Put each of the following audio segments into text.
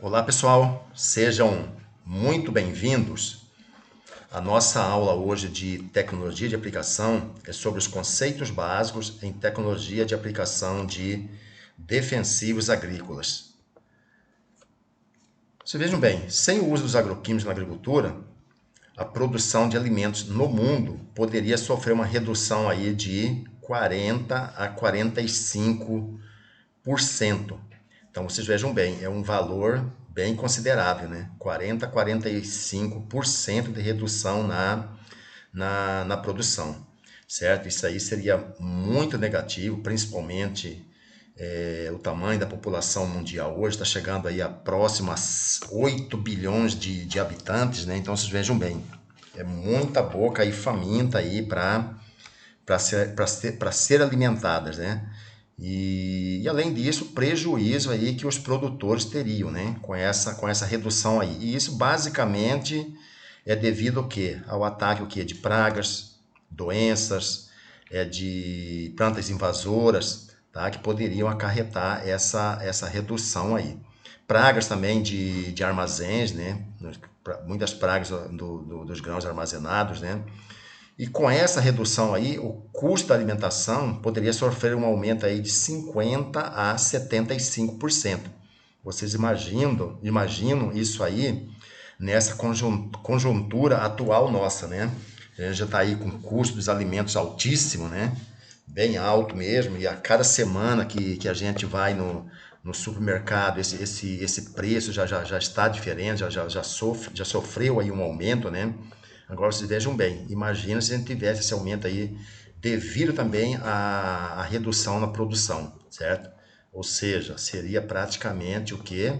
Olá pessoal, sejam muito bem-vindos. A nossa aula hoje de tecnologia de aplicação é sobre os conceitos básicos em tecnologia de aplicação de defensivos agrícolas. Vocês vejam bem, sem o uso dos agroquímicos na agricultura, a produção de alimentos no mundo poderia sofrer uma redução aí de 40 a 45%. Então vocês vejam bem, é um valor bem considerável, né? 40 a 45% de redução na produção, certo? Isso aí seria muito negativo, principalmente o tamanho da população mundial hoje está chegando aí a próximas 8 bilhões de habitantes, né? Então vocês vejam bem, é muita boca aí faminta aí para ser alimentadas, né? E além disso, prejuízo aí que os produtores teriam, né? Com essa redução aí. E isso basicamente é devido ao quê? Ao ataque o quê? De pragas, doenças, de plantas invasoras, tá? Que poderiam acarretar essa redução aí. Pragas também de armazéns, né? Muitas pragas dos grãos armazenados, né? E com essa redução aí, o custo da alimentação poderia sofrer um aumento aí de 50 a 75%. Vocês imaginam isso aí nessa conjuntura atual nossa, né? A gente já está aí com o custo dos alimentos altíssimo, né? Bem alto mesmo, e a cada semana que a gente vai no supermercado, esse preço já está diferente, já sofreu aí um aumento, né? Agora vocês vejam bem, imagina se a gente tivesse esse aumento aí devido também à redução na produção, certo? Ou seja, seria praticamente o que?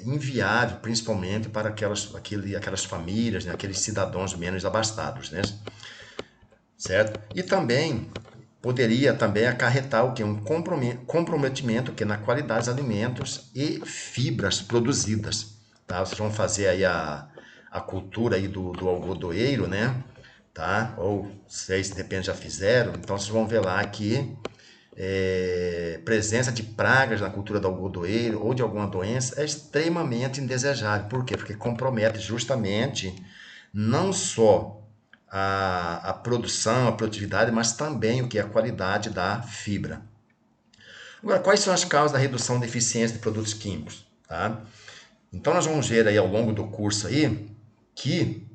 Inviável, principalmente para aquelas famílias, né? Aqueles cidadãos menos abastados, né? Certo? E também poderia também acarretar o que? Um comprometimento que na qualidade dos alimentos e fibras produzidas. Tá? Vocês vão fazer aí a cultura aí do algodoeiro, né? Tá? Ou sei se de repente já fizeram, então vocês vão ver lá que presença de pragas na cultura do algodoeiro ou de alguma doença é extremamente indesejável. Por quê? Porque compromete justamente não só a produção, a produtividade, mas também o que é a qualidade da fibra. Agora, quais são as causas da redução da eficiência de produtos químicos? Tá? Então, nós vamos ver aí ao longo do curso aí que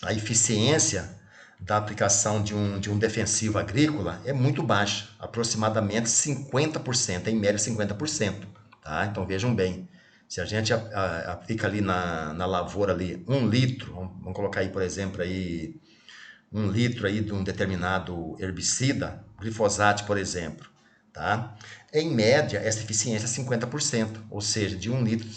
a eficiência da aplicação de um defensivo agrícola é muito baixa, aproximadamente 50%, em média 50%. Tá? Então, vejam bem, se a gente aplica ali na lavoura ali 1 litro, vamos colocar aí, por exemplo, aí 1 litro aí de um determinado herbicida, glifosato, por exemplo, tá? Em média, essa eficiência é 50%, ou seja, de 1 litro,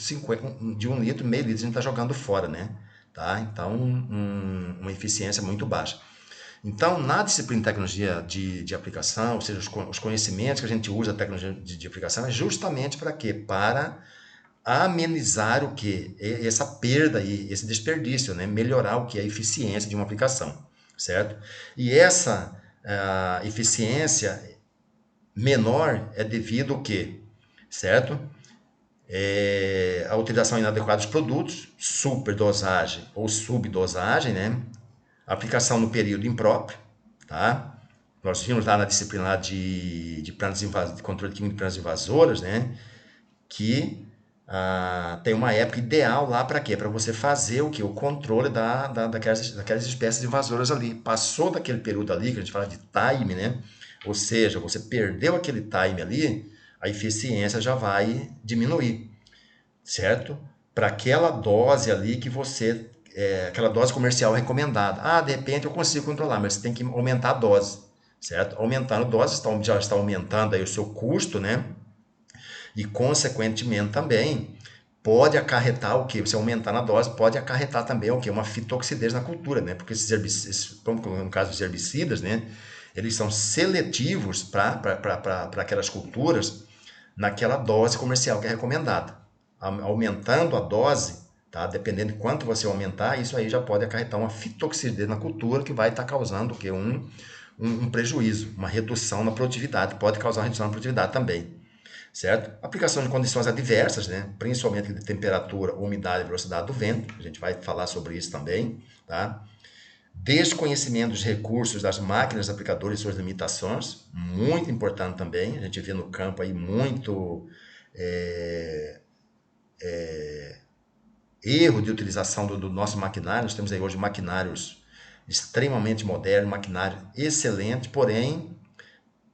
meio litro a gente está jogando fora, né? Tá? Então, uma eficiência muito baixa. Então, na disciplina de tecnologia de aplicação, ou seja, os conhecimentos que a gente usa da tecnologia de aplicação é justamente para quê? Para amenizar o que? Essa perda e esse desperdício, né? Melhorar o que? A eficiência de uma aplicação, certo? E essa eficiência menor é devido ao quê? Certo? A utilização inadequada dos produtos, superdosagem ou subdosagem, né? Aplicação no período impróprio, tá? Nós vimos lá na disciplina lá de controle químico de plantas invasoras, né? Que tem uma época ideal lá para quê? Para você fazer o que? O controle daquelas espécies invasoras ali. Passou daquele período ali, que a gente fala de time, né? Ou seja, você perdeu aquele time ali, a eficiência já vai diminuir, certo? Para aquela dose ali que você, aquela dose comercial recomendada. De repente eu consigo controlar, mas você tem que aumentar a dose, certo? Aumentando a dose, já está aumentando aí o seu custo, né? E, consequentemente, também pode acarretar o que? Você aumentar na dose, pode acarretar também o que? Uma fitoxidez na cultura, né? Porque esses herbicidas, no caso dos herbicidas, né? Eles são seletivos para aquelas culturas naquela dose comercial que é recomendada. Aumentando a dose, tá? Dependendo de quanto você aumentar, isso aí já pode acarretar uma fitoxidez na cultura que vai estar causando o que? Um prejuízo, uma redução na produtividade. Pode causar uma redução na produtividade também. certo? Aplicação de condições adversas, né? Principalmente de temperatura, umidade e velocidade do vento, a gente vai falar sobre isso também, tá? Desconhecimento dos recursos das máquinas aplicadoras e suas limitações, muito importante também, a gente vê no campo aí muito erro de utilização do nosso maquinário. Nós temos aí hoje maquinários extremamente modernos, maquinário excelente, porém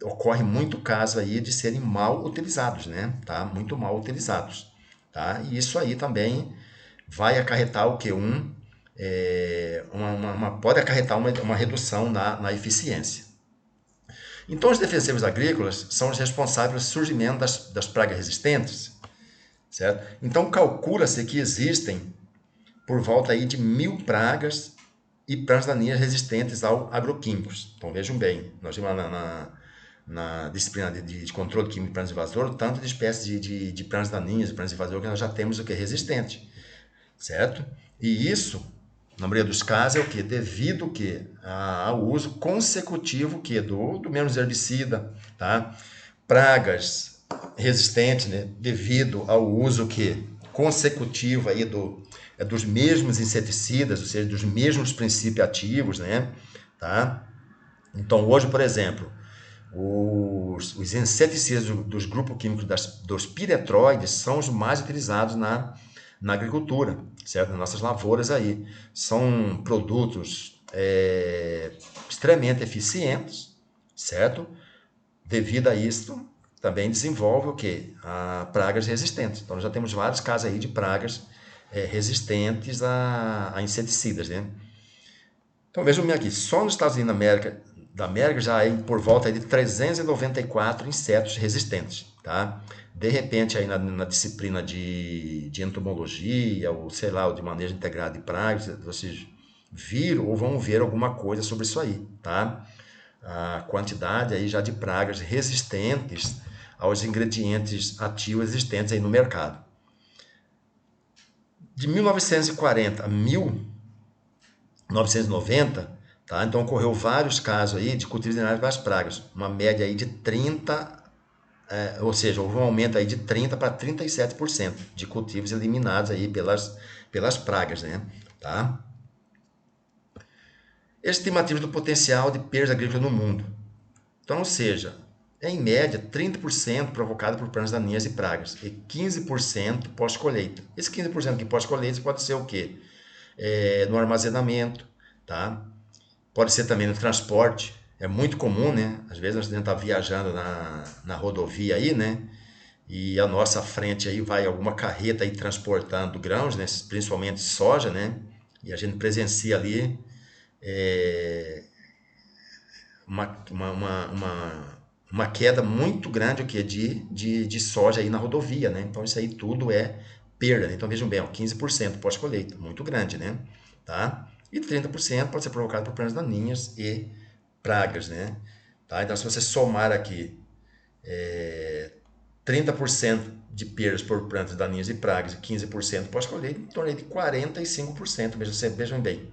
ocorre muito caso aí de serem mal utilizados, né? Tá? Muito mal utilizados, tá? E isso aí também vai acarretar o que? Pode acarretar uma redução na eficiência. Então, os defensivos agrícolas são os responsáveis pelo surgimento das pragas resistentes, certo? Então, calcula-se que existem por volta aí de 1.000 pragas e pragas daninhas resistentes ao agroquímicos. Então, vejam bem, nós vimos na disciplina de controle químico de pragas invasoras, tanto de espécies de pragas daninhas e pragas invasoras que nós já temos o que é resistente, certo? E isso, na maioria dos casos, é o que? Devido o que? Ao uso consecutivo que do menos herbicida, tá? Pragas resistentes, né? Devido ao uso que? Consecutivo aí dos mesmos inseticidas, ou seja, dos mesmos princípios ativos, né? Tá? Então, hoje, por exemplo, os inseticidas dos grupos químicos dos piretroides são os mais utilizados na agricultura, certo? Nas nossas lavouras aí. São produtos extremamente eficientes, certo? Devido a isso, também desenvolve o quê? Pragas resistentes. Então, nós já temos vários casos aí de pragas resistentes a inseticidas, né? Então, vejam bem aqui, só nos Estados Unidos da América já há por volta aí de 394 insetos resistentes, tá? De repente, aí na disciplina de entomologia, ou sei lá, ou de manejo integrado de pragas, vocês viram ou vão ver alguma coisa sobre isso aí, tá? A quantidade aí já de pragas resistentes aos ingredientes ativos existentes aí no mercado. De 1940 a 1990, tá? Então ocorreu vários casos aí de cultivos de várias pragas, uma média aí de 30, ou seja, houve um aumento aí de 30 para 37% de cultivos eliminados aí pelas pragas, né? Tá? Estimativa do potencial de perdas agrícolas no mundo. Então, ou seja, em média, 30% provocado por pragas daninhas e pragas e 15% pós-colheita. Esse 15% aqui pós-colheita pode ser o quê? No armazenamento, tá? Pode ser também no transporte. É muito comum, né? Às vezes a gente está viajando na rodovia aí, né? E a nossa frente aí vai alguma carreta aí transportando grãos, né? Principalmente soja, né? E a gente presencia ali uma, uma, uma, uma, uma queda muito grande o que de soja aí na rodovia, né? Então isso aí tudo é perda, né? Então vejam bem, ó, 15% pós-colheita, muito grande, né? Tá? E 30% pode ser provocado por pragas daninhas e pragas, né? Tá? Então se você somar aqui 30% de perdas por plantas daninhas e pragas e 15% pós-colheita, em torno de 45%, vejam bem,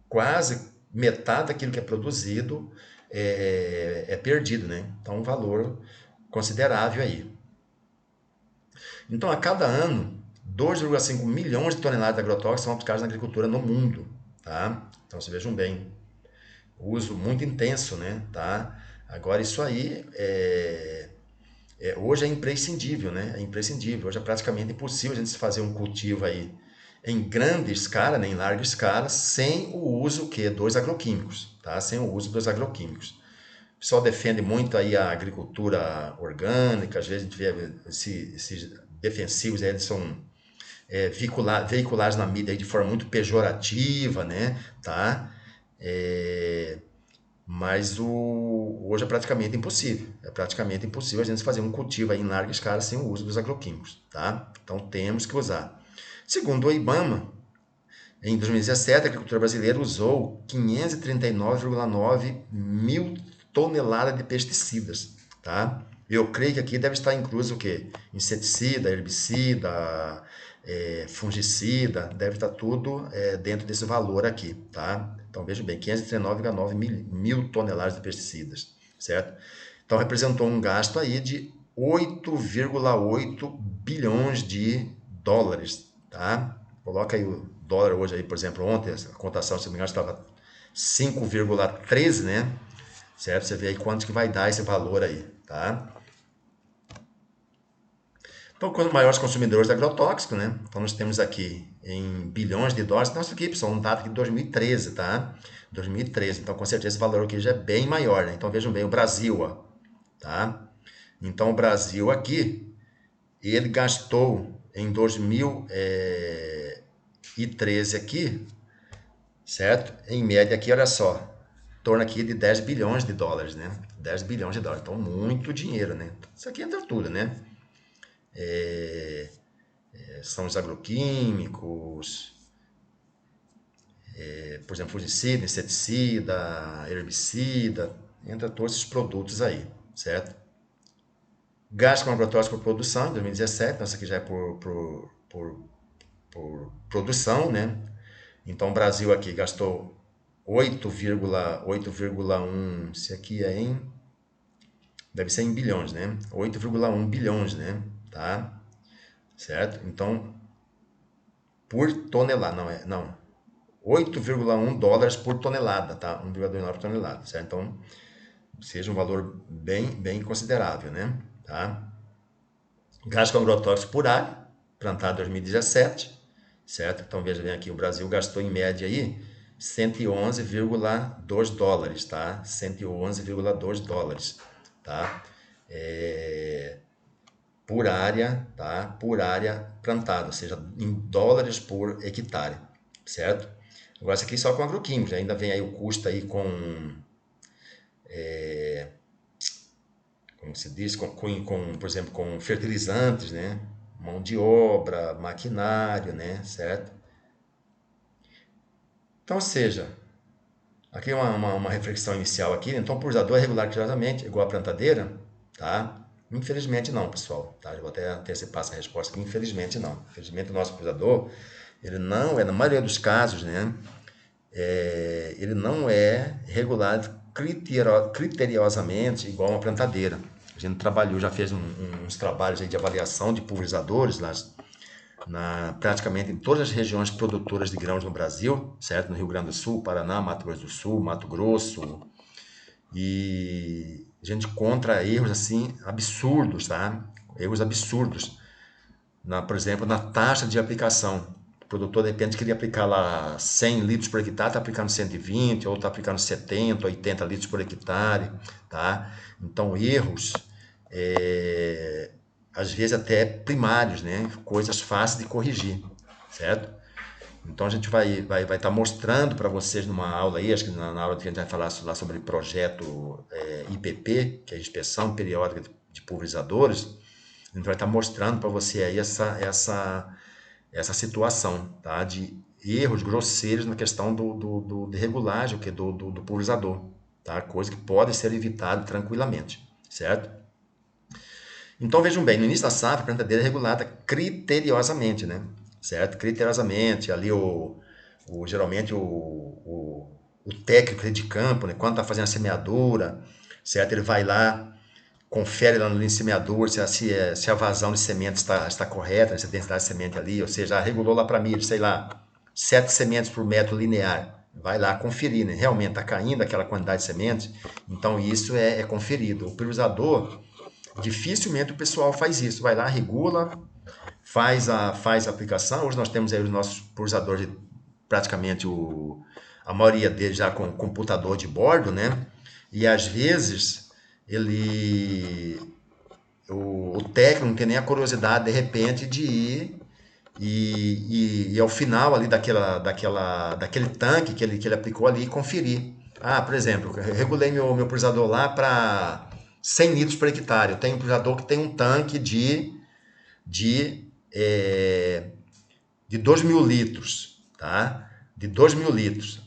quase metade daquilo que é produzido é perdido, né? Então, um valor considerável aí. Então, a cada ano, 2,5 milhões de toneladas de agrotóxicos são aplicados na agricultura no mundo, tá? Então, vocês vejam bem, uso muito intenso, né? Tá? Agora, isso aí hoje é imprescindível, né? É imprescindível. Hoje é praticamente impossível a gente fazer um cultivo aí em grande escala, né? Em larga escala, sem o uso dos agroquímicos, tá? Sem o uso dos agroquímicos. O pessoal defende muito aí a agricultura orgânica, às vezes a gente vê esses defensivos, eles são veiculados na mídia aí de forma muito pejorativa, né? Tá? Mas hoje é praticamente impossível. É praticamente impossível a gente fazer um cultivo aí em larga escala sem o uso dos agroquímicos, tá? Então temos que usar. Segundo o IBAMA, em 2017, a agricultura brasileira usou 539,9 mil toneladas de pesticidas, tá? Eu creio que aqui deve estar incluso o quê? Inseticida, herbicida, fungicida, deve estar tudo dentro desse valor aqui, tá? Então, veja bem, 539,9 mil toneladas de pesticidas, certo? Então, representou um gasto aí de 8,8 bilhões de dólares, tá? Coloca aí o dólar hoje aí, por exemplo, ontem a cotação, se não me engano, estava 5,13, né? Certo? Você vê aí quanto que vai dar esse valor aí, tá? Então, quanto maiores consumidores de agrotóxico, né? Então, nós temos aqui em bilhões de dólares. Nossa, aqui, pessoal, um dado aqui de 2013, tá? 2013. Então, com certeza, esse valor aqui já é bem maior, né? Então, vejam bem, o Brasil, ó, tá? Então, o Brasil aqui, ele gastou em 2013 aqui, certo? Em média aqui, olha só, em torno aqui de 10 bilhões de dólares, né? 10 bilhões de dólares. Então, muito dinheiro, né? Isso aqui entra tudo, né? São os agroquímicos, por exemplo, fungicida, inseticida, herbicida, entra todos esses produtos aí, certo? Gasto com agrotóxico por produção, em 2017, então isso aqui já é por produção, né? Então o Brasil aqui gastou 8,1, se aqui é em, deve ser em bilhões, né? 8,1 bilhões, né? Tá? Certo? Então, por tonelada, não, 8,1 dólares por tonelada, tá? 1,29 por tonelada, certo? Então, seja um valor bem considerável, né? Tá? Gasto com agrotóxicos por área, plantado em 2017, certo? Então, veja bem aqui, o Brasil gastou em média aí 111,2 dólares, tá? 111,2 dólares, tá? É, por área, tá? Por área plantada, ou seja, em dólares por hectare, certo? Agora, isso aqui só com agroquímicos, ainda vem aí o custo aí como se diz, por exemplo, com fertilizantes, né? Mão de obra, maquinário, né? Certo? Então, ou seja, aqui é uma reflexão inicial aqui, né? Então, o pulsador é regular criosamente, igual a plantadeira, tá? Infelizmente não, pessoal, tá? Eu vou até antecipar essa resposta aqui, infelizmente não. Infelizmente o nosso pulsador, ele não é, na maioria dos casos, né? Ele não é regulado criteriosamente igual uma plantadeira. A gente trabalhou, já fez uns trabalhos aí de avaliação de pulverizadores praticamente em todas as regiões produtoras de grãos no Brasil, certo? No Rio Grande do Sul, Paraná, Mato Grosso do Sul, Mato Grosso, e a gente encontra erros assim absurdos, tá? Erros absurdos, por exemplo, na taxa de aplicação. O produtor, de repente, queria aplicar lá 100 litros por hectare, está aplicando 120, ou está aplicando 70, 80 litros por hectare, tá? Então, erros, é, às vezes até primários, né? Coisas fáceis de corrigir, certo? Então, a gente vai estar mostrando para vocês numa aula aí, acho que na aula que a gente vai falar lá sobre projeto IPP, que é a Inspeção Periódica de Pulverizadores, a gente vai estar mostrando para você aí essa situação, tá? De erros grosseiros na questão de regulagem, que é do pulverizador, tá? Coisa que pode ser evitada tranquilamente, certo? Então vejam bem, no início da safra, a plantadeira é regulada criteriosamente, né? Certo? Criteriosamente, ali geralmente o técnico de campo, né? Quando está fazendo a semeadura, certo? Ele vai lá, confere lá no linha de semeador se a vazão de semente está correta, né? Se a densidade de semente ali, ou seja, regulou lá para milho, sei lá, 7 sementes por metro linear. Vai lá conferir, né? Realmente está caindo aquela quantidade de sementes, então isso é conferido. O pulverizador, dificilmente o pessoal faz isso. Vai lá, regula, faz a aplicação. Hoje nós temos aí os nossos pulverizadores, praticamente a maioria deles já com computador de bordo, né? E às vezes ele o técnico não tem nem a curiosidade de repente de ir e ao final ali daquele tanque que ele aplicou ali conferir. Ah, por exemplo, eu regulei meu pulverizador lá para 100 litros por hectare. Eu tenho um pulverizador que tem um tanque de, é, de 2.000 litros, tá? De 2.000 litros,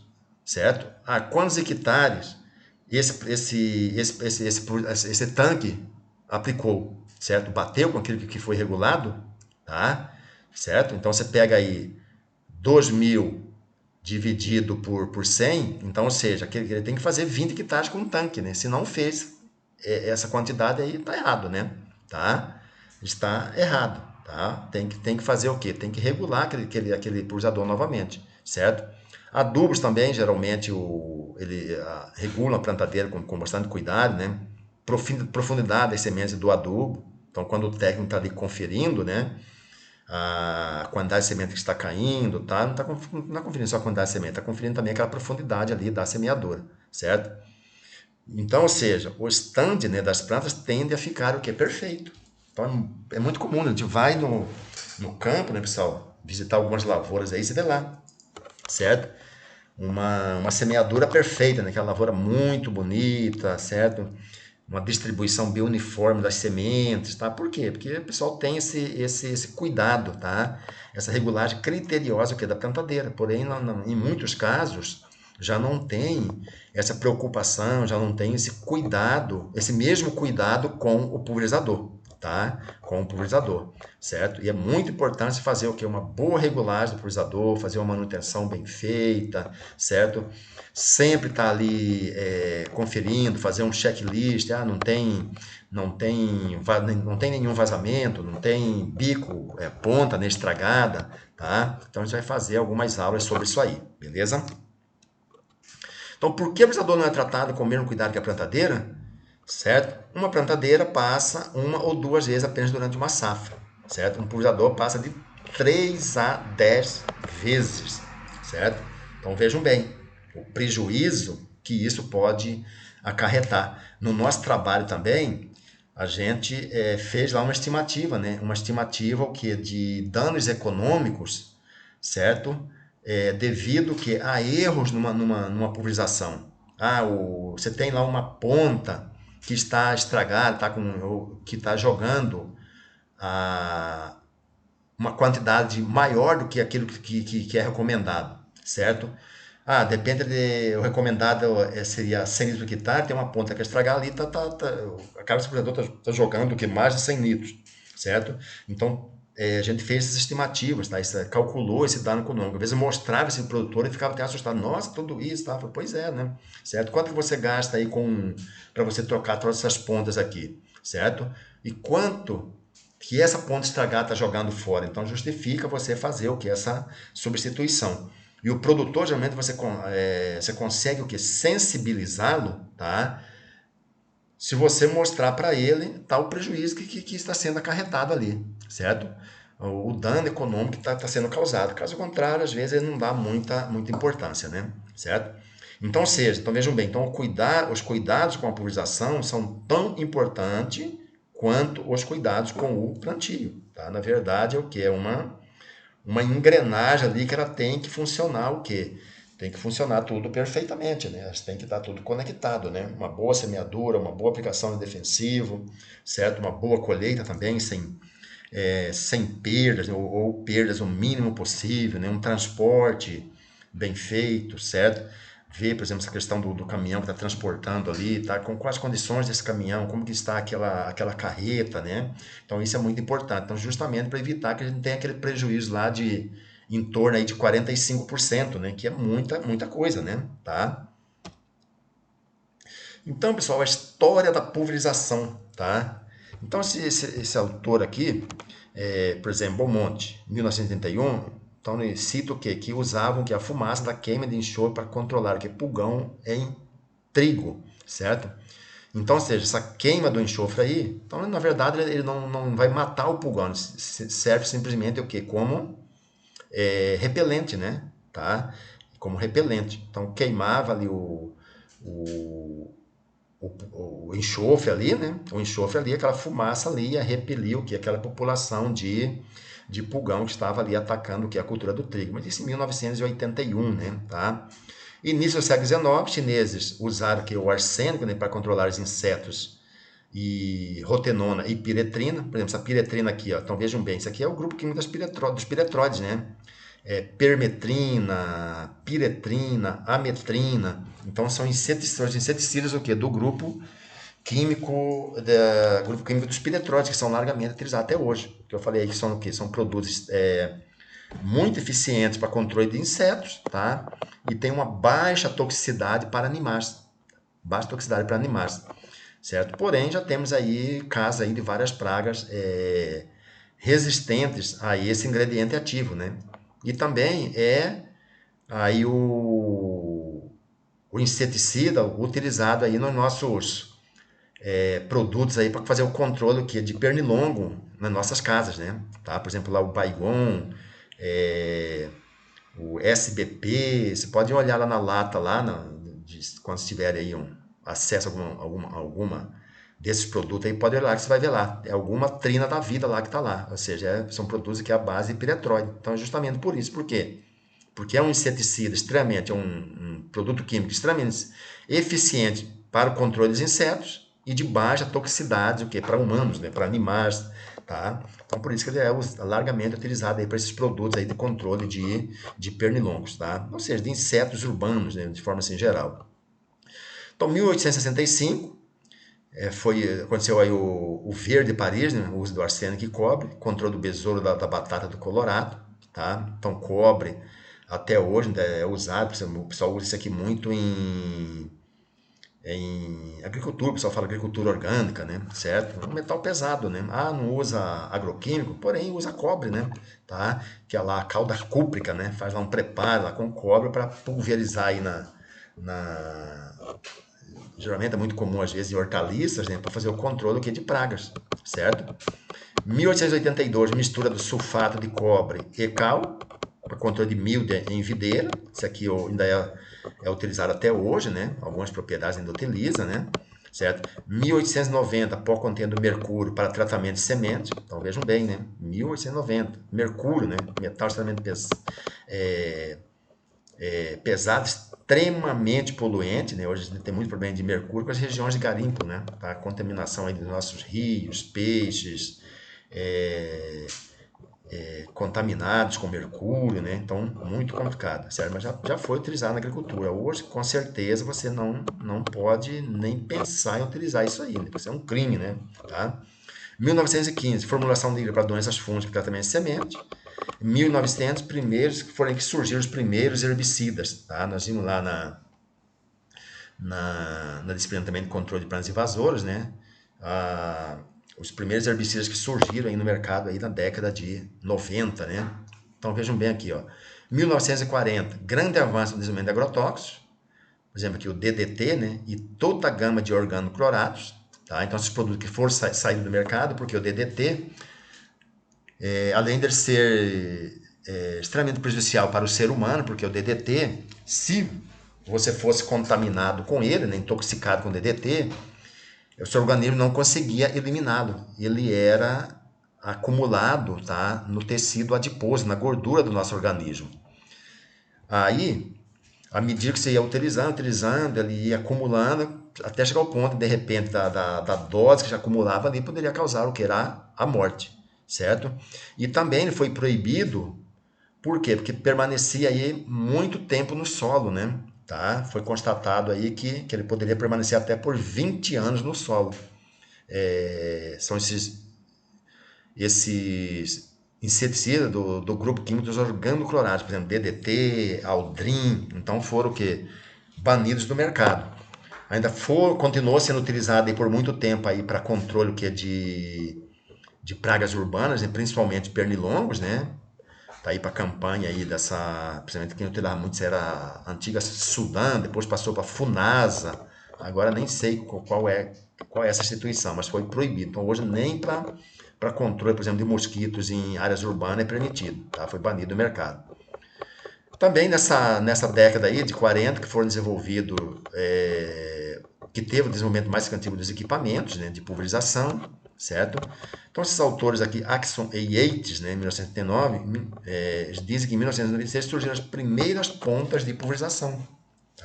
certo? Ah, quantos hectares esse tanque aplicou, certo? Bateu com aquilo que foi regulado, tá? Certo? Então você pega aí 2.000 dividido por 100, então, ou seja, ele tem que fazer 20 hectares com um tanque, né? Se não fez essa quantidade aí, tá errado, né? tá? Está errado, tá? Tem que fazer o quê? Tem que regular aquele pulverizador novamente, certo? Adubos também, geralmente, regula a plantadeira com bastante cuidado, né? Profundidade das sementes do adubo. Então, quando o técnico está ali conferindo, né? A quantidade de semente que está caindo, tá? Não está conferindo só a quantidade de semente, está conferindo também aquela profundidade ali da semeadora, certo? Então, ou seja, o stand, né, das plantas tende a ficar o quê? Perfeito. Então, é muito comum, a gente vai no campo, né, pessoal, visitar algumas lavouras aí, você vê lá, certo? Uma semeadura perfeita, né? Aquela lavoura muito bonita, certo? Uma distribuição bem uniforme das sementes, tá? Por quê? Porque o pessoal tem esse cuidado, tá? Essa regulagem criteriosa que é da plantadeira. Porém, em muitos casos, já não tem essa preocupação, já não tem esse cuidado, esse mesmo cuidado com o pulverizador, tá? Com o pulverizador, certo? E é muito importante fazer o que? Uma boa regulagem do pulverizador, fazer uma manutenção bem feita, certo? Sempre estar ali conferindo, fazer um checklist, não tem nenhum vazamento, não tem bico, ponta, né, estragada, tá? Então a gente vai fazer algumas aulas sobre isso aí, beleza? Então, por que o pulverizador não é tratado com o mesmo cuidado que a plantadeira? Certo? Uma plantadeira passa uma ou duas vezes apenas durante uma safra, certo? Um pulverizador passa de 3 a 10 vezes, certo? Então vejam bem, o prejuízo que isso pode acarretar. No nosso trabalho também, a gente fez lá uma estimativa, né? Uma estimativa o quê? De danos econômicos, certo? Devido que a erros numa pulverização. Você tem lá uma ponta que está estragada, que está jogando uma quantidade maior do que aquilo que é recomendado, certo? Depende o recomendado seria 100 litros por hectare, tem uma ponta que é estragar ali, acaba que o pulverizador está jogando mais de 100 litros, certo? Então, a gente fez essas estimativas, tá? Calculou esse dano econômico. Às vezes eu mostrava esse produtor e ficava até assustado. Nossa, tudo isso, tá? Falei, pois é, né? Certo? Quanto que você gasta aí para você trocar todas essas pontas aqui, certo? E quanto que essa ponta estragada está jogando fora? Então justifica você fazer o que? Essa substituição. E o produtor, geralmente, você consegue o que? Sensibilizá-lo, tá? Se você mostrar para ele tá, o prejuízo que está sendo acarretado ali, certo? O dano econômico que está sendo causado. Caso contrário, às vezes ele não dá muita importância, né? Certo? Então, vejam bem, então os cuidados com a pulverização são tão importantes quanto os cuidados com o plantio, tá? Na verdade, é o que? É uma engrenagem ali que ela tem que funcionar o quê? Tem que funcionar tudo perfeitamente, né? Tem que estar tudo conectado, né? Uma boa semeadura, uma boa aplicação de defensivo, certo? Uma boa colheita também, sem perdas, ou perdas o mínimo possível, né? Um transporte bem feito, certo? Ver, por exemplo, essa questão do caminhão que está transportando ali, tá? Com quais condições desse caminhão, como que está aquela carreta, né? Então isso é muito importante. Então, justamente para evitar que a gente tenha aquele prejuízo lá de em torno aí de 45%, né? Que é muita coisa, né? Tá? Então, pessoal, a história da pulverização, tá? Então, esse autor aqui, por exemplo, Beaumont, 1981, então ele cita o quê? Que usavam a fumaça da queima de enxofre para controlar o que? Pulgão em trigo, certo? Então, ou seja, essa queima do enxofre aí, então, na verdade, ele não vai matar o pulgão, serve simplesmente o quê? Como repelente, né? Tá? Como repelente. Então, queimava ali o, o enxofre ali, né? O enxofre ali, aquela fumaça ali ia repelir o que? Aquela população de pulgão que estava ali atacando o que? A cultura do trigo. Mas isso em 1981, né? Tá? Início do século XIX, chineses usaram que o arsênico, né, para controlar os insetos e rotenona e piretrina. Por exemplo, essa piretrina aqui, ó, então vejam bem, isso aqui é o grupo químico dos piretróides, né? Permetrina, piretrina, ametrina. Então são inseticidas o quê? Do grupo químico dos piretróides, que são largamente utilizados até hoje. Que eu falei aí que são o quê? São produtos muito eficientes para controle de insetos, tá? E tem uma baixa toxicidade para animais. Baixa toxicidade para animais. certo? Porém, já temos aí casos aí de várias pragas resistentes a esse ingrediente ativo, né? E também aí o inseticida utilizado aí nos nossos produtos aí para fazer o controle aqui de pernilongo nas nossas casas, né? Tá? Por exemplo, lá o Baygon, é, o SBP, você pode olhar lá na lata, lá quando tiver aí acesso a alguma desses produtos aí, pode olhar que você vai ver lá. É alguma trina da vida lá que está lá. Ou seja, são produtos que é a base de piretróide. Então é justamente por isso. Por quê? Porque é um inseticida extremamente, é um produto químico extremamente eficiente para o controle dos insetos e de baixa toxicidade, o quê? Para humanos, né? Para animais, tá? Então por isso que ele é largamente utilizado aí para esses produtos aí de controle de pernilongos, tá? Ou seja, de insetos urbanos, né? De forma assim geral. Então, 1865, aconteceu aí o Verde de Paris, né? O uso do arsênico e cobre, controle do besouro da batata do Colorado, tá? Então, cobre até hoje ainda é usado, o pessoal usa isso aqui muito em agricultura, o pessoal fala agricultura orgânica, né? Certo? É um metal pesado, né? Ah, não usa agroquímico, porém usa cobre, né? Tá? Que é lá a calda cúprica, né? Faz lá um preparo lá com cobre para pulverizar aí na geralmente é muito comum às vezes em hortaliças, né, para fazer o controle aqui de pragas, certo? 1882, mistura do sulfato de cobre e cal para controle de milho em videira. Isso aqui ainda é utilizado até hoje, né? Algumas propriedades ainda utilizam, né? Certo? 1890, pó contendo mercúrio para tratamento de semente. Então vejam bem, né? 1890, mercúrio, né? Metal extremamente pesado, extremamente poluente, né? Hoje a gente tem muito problema de mercúrio com as regiões de garimpo, né? Tá? A contaminação aí dos nossos rios, peixes, contaminados com mercúrio, né? Então, muito complicado, certo? Mas já foi utilizado na agricultura. Hoje, com certeza, você não pode nem pensar em utilizar isso aí, né? Isso é um crime, né? Tá? 1915, formulação de para doenças fúngicas e tratamento de semente. 1900, foram que surgiram os primeiros herbicidas, tá? Nós vimos lá na disciplina também de controle de pragas invasoras, né? Os primeiros herbicidas que surgiram aí no mercado aí na década de 90, né? Então vejam bem aqui, ó. 1940, grande avanço no desenvolvimento de agrotóxicos, por exemplo aqui o DDT, né? E toda a gama de organoclorados, tá? Então esses produtos que foram saindo do mercado, porque o DDT, além de ser extremamente prejudicial para o ser humano, porque o DDT, se você fosse contaminado com ele, né, intoxicado com DDT, o seu organismo não conseguia eliminá-lo. Ele era acumulado, tá, no tecido adiposo, na gordura do nosso organismo. Aí, à medida que você ia utilizando, ele ia acumulando, até chegar ao ponto, de repente, da dose que já acumulava ali, poderia causar o que era a morte, certo? E também ele foi proibido, por quê? Porque permanecia aí muito tempo no solo, né? Tá? Foi constatado aí que ele poderia permanecer até por 20 anos no solo. São esses inseticidas do grupo químico dos organoclorados, por exemplo, DDT, Aldrin, então foram o quê? Banidos do mercado. Ainda continuou sendo utilizado aí por muito tempo aí para controle o que de pragas urbanas, né? Principalmente pernilongos, né? Tá aí para a campanha aí dessa, principalmente quem utilizava muito era a antiga Sudan, depois passou para Funasa, agora nem sei qual é essa instituição, mas foi proibido. Então hoje nem para controle, por exemplo, de mosquitos em áreas urbanas é permitido, tá? Foi banido do mercado. Também nessa década aí de 40 que foram desenvolvidos, que teve o desenvolvimento mais significativo dos equipamentos, né, de pulverização, certo? Então esses autores aqui, Axon e Yates, né, em 1939, eles dizem que em 1996 surgiram as primeiras pontas de pulverização.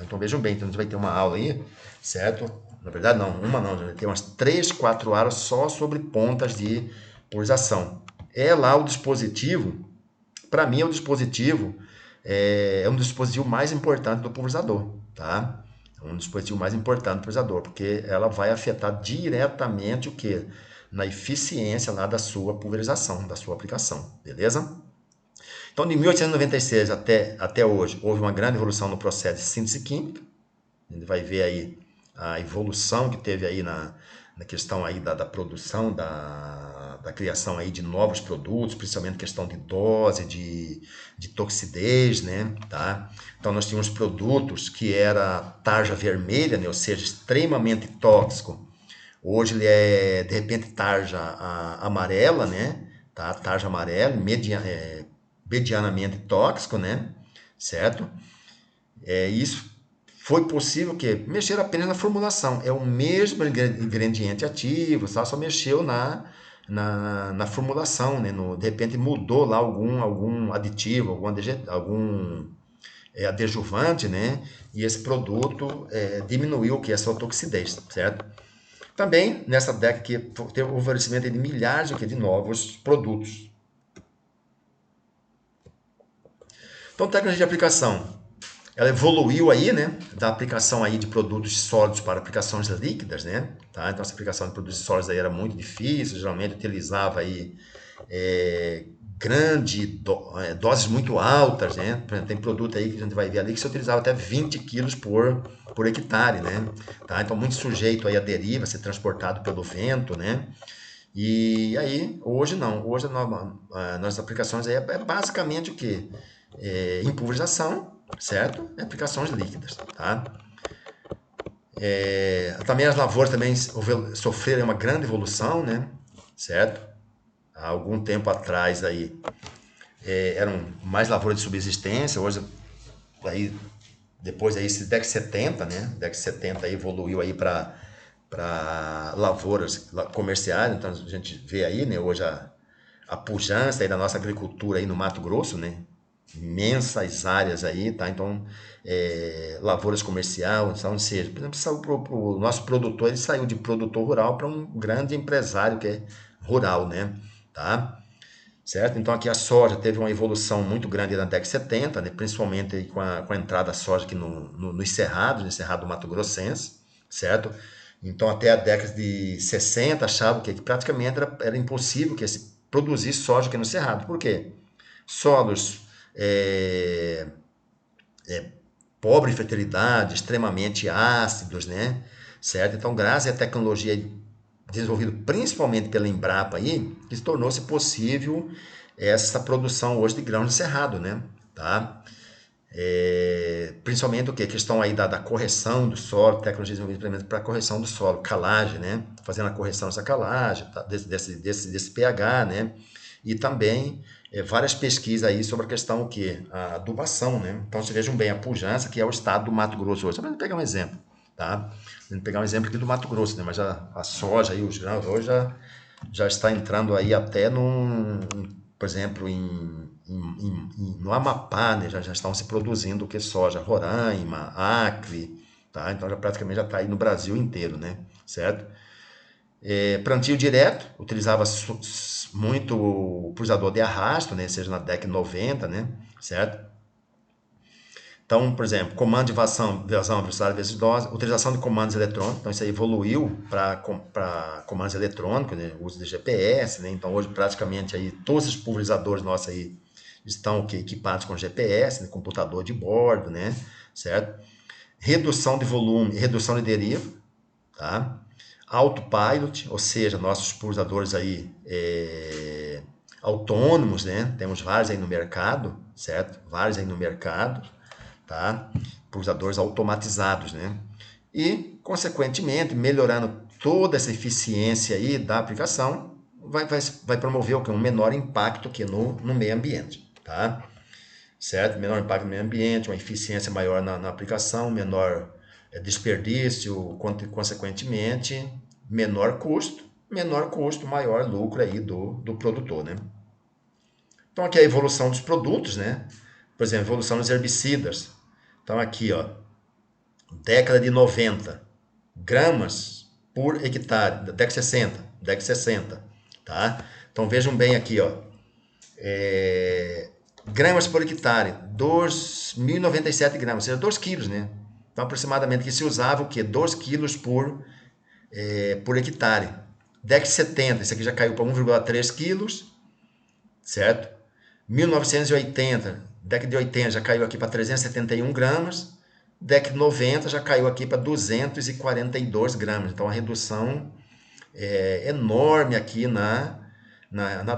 Então vejam bem, então a gente vai ter uma aula aí, certo? Na verdade não, uma não, a gente vai ter umas 3, 4 aulas só sobre pontas de pulverização. É lá o dispositivo, para mim é o dispositivo, um dos dispositivos mais importantes do pulverizador, tá? É um dispositivo mais importante do pulverizador, porque ela vai afetar diretamente o que? Na eficiência lá da sua pulverização, da sua aplicação, beleza? Então, de 1896 até hoje, houve uma grande evolução no processo de síntese química. A gente vai ver aí a evolução que teve aí na questão aí da produção, da criação aí de novos produtos, principalmente questão de dose, de toxidez, né, tá? Então nós tínhamos produtos que era tarja vermelha, né, ou seja, extremamente tóxico. Hoje ele é, de repente, tarja amarela, né, tá? Tarja amarela, medianamente tóxico, né, certo? Isso foi possível que mexer apenas na formulação. É o mesmo ingrediente ativo, tá? Só mexeu na formulação, né? De repente mudou lá algum aditivo, algum adjuvante, né? E esse produto diminuiu que é a sua toxicidez, certo? Também nessa década que teve o oferecimento de milhares de novos produtos. Então, técnicas de aplicação. Ela evoluiu aí, né, da aplicação aí de produtos sólidos para aplicações líquidas, né, tá? Então essa aplicação de produtos sólidos aí era muito difícil, geralmente utilizava aí é, doses muito altas, né? Por exemplo, tem produto aí que a gente vai ver ali que se utilizava até 20 quilos por hectare, né? Tá? Então muito sujeito aí à deriva, ser transportado pelo vento, né? E aí, hoje não. Hoje nossas aplicações aí é basicamente o quê? Em pulverização, certo? E aplicações líquidas, tá? Também as lavouras também sofreram uma grande evolução, né? Certo? Há algum tempo atrás aí eram mais lavouras de subsistência, hoje aí depois aí esse DEC 70, né? DEC 70 aí evoluiu aí para lavouras comerciais, então a gente vê aí, né, hoje a pujança aí da nossa agricultura aí no Mato Grosso, né? Imensas áreas aí, tá? Então, lavouras comercial, então, ou seja, por exemplo, o nosso produtor, ele saiu de produtor rural para um grande empresário que é rural, né? Tá? Certo? Então, aqui a soja teve uma evolução muito grande na década de 70, né? Principalmente aí com a entrada da soja aqui no Cerrado, no Cerrado do Mato Grossense, certo? Então, até a década de 60, achavam que praticamente era impossível que se produzir soja aqui no Cerrado. Por quê? Solos é, pobre em fertilidade, extremamente ácidos, né? Certo? Então, graças à tecnologia desenvolvida principalmente pela Embrapa aí, que tornou-se possível essa produção hoje de grãos de cerrado, né? Tá? Principalmente o que? A questão aí da correção do solo, tecnologia desenvolvida para correção do solo, calagem, né? Fazendo a correção dessa calagem, tá? desse pH, né? E também várias pesquisas aí sobre a questão o quê? A adubação, né? Então, vocês vejam bem, a pujança, que é o estado do Mato Grosso hoje. Só para pegar um exemplo, tá? Vamos pegar um exemplo aqui do Mato Grosso, né? Mas a soja e os grãos hoje já está entrando aí até por exemplo, no Amapá, né? Já estão se produzindo o que soja, Roraima, Acre, tá? Então praticamente já está aí no Brasil inteiro, né? Certo? Plantio direto, utilizava muito o pulsador de arrasto, né? Seja na década de 90, né? Certo? Então, por exemplo, comando de vazão, velocidade vezes dose, utilização de comandos eletrônicos, então isso aí evoluiu para comandos eletrônicos, né? Uso de GPS, né? Então hoje praticamente aí todos os pulverizadores nossos aí estão equipados com GPS, né? Computador de bordo, né? Certo? Redução de volume, redução de deriva, tá? Autopilot, ou seja, nossos pulverizadores aí autônomos, né? Temos vários aí no mercado, certo? Vários aí no mercado, tá? Pulverizadores automatizados, né? E, consequentemente, melhorando toda essa eficiência aí da aplicação, vai promover o que? Um menor impacto aqui no meio ambiente, tá? Certo? Menor impacto no meio ambiente, uma eficiência maior na aplicação, menor desperdício, consequentemente, menor custo, maior lucro aí do produtor, né? Então aqui é a evolução dos produtos, né? Por exemplo, evolução dos herbicidas. Então aqui, ó, década de 90, gramas por hectare, década de 60, década de 60, tá? Então vejam bem aqui, ó, gramas por hectare, 2.097 gramas, ou seja, 2 quilos, né? Então aproximadamente que se usava o quê? 2 quilos por hectare. Década de 70, isso aqui já caiu para 1,3 quilos, certo? 1980, década de 80 já caiu aqui para 371 gramas. DEC 90 já caiu aqui para 242 gramas. Então, a redução é enorme aqui na